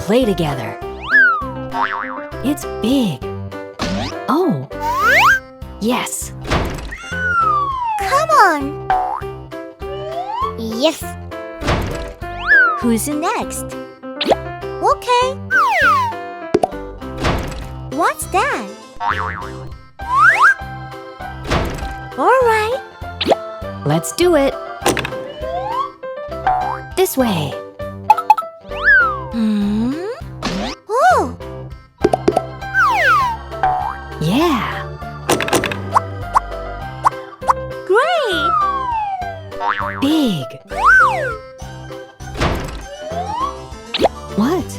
play together. It's big. Oh. Yes. Come on. Yes. Who's next? Okay. What's that? All right. Let's do it. This way. Oh. Yeah. Great. Big. What?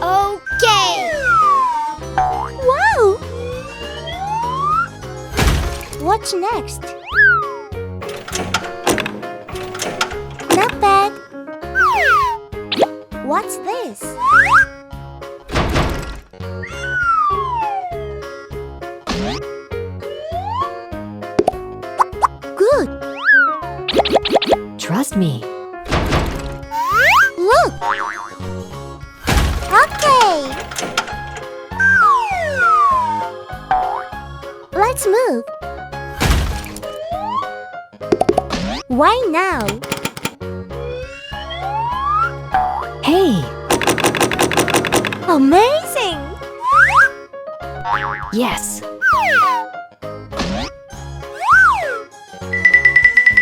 Okay. Wow. What's next? Not bad. What's this? Good. Trust me. Look. Okay. Let's move. Why now? Hey. Amazing! Yes.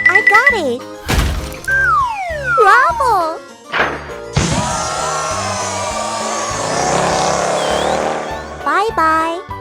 I got it! Bravo! Bye-bye!